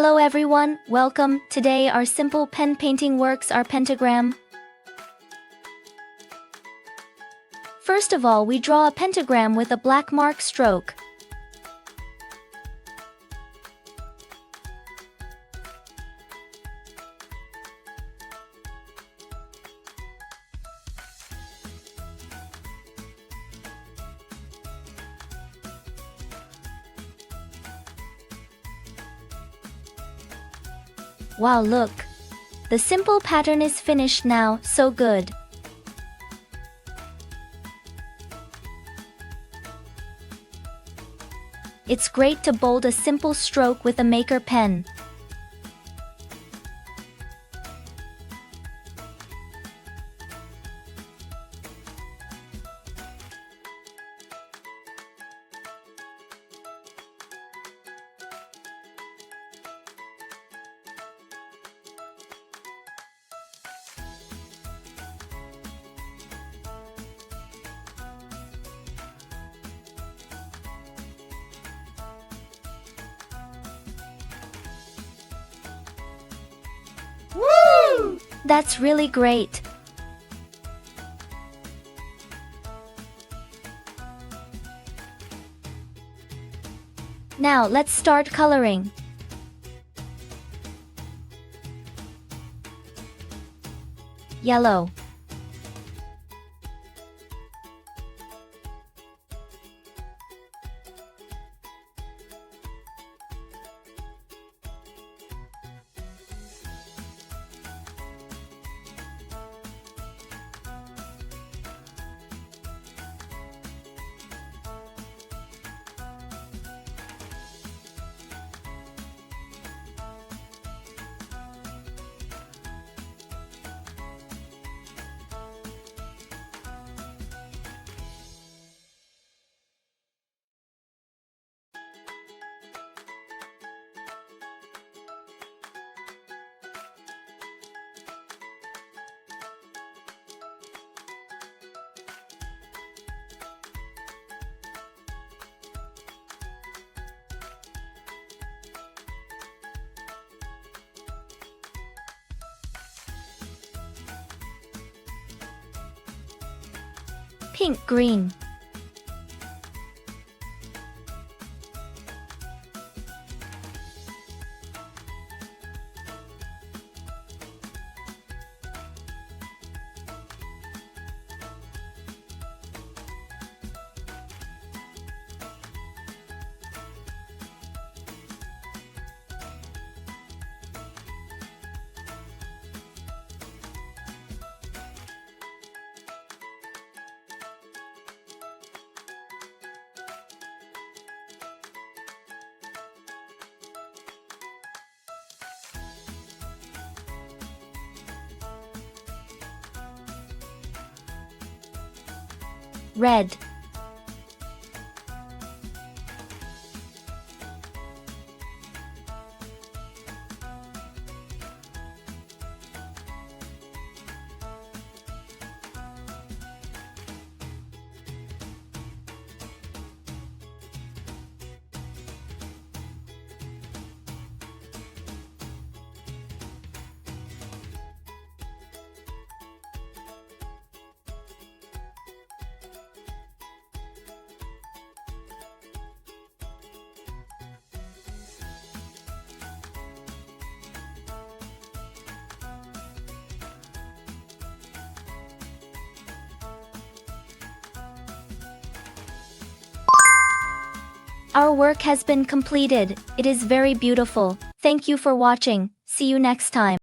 Hello everyone, welcome. Today our simple pen painting works are pentagram. First of all, we draw a pentagram with a black mark stroke. Wow, look! The simple pattern is finished now, so good. It's great to bold a simple stroke with a maker pen. Woo! That's really great. Now let's start coloring. Yellow. Pink green. Red. Our work has been completed. It is very beautiful. Thank you for watching. See you next time.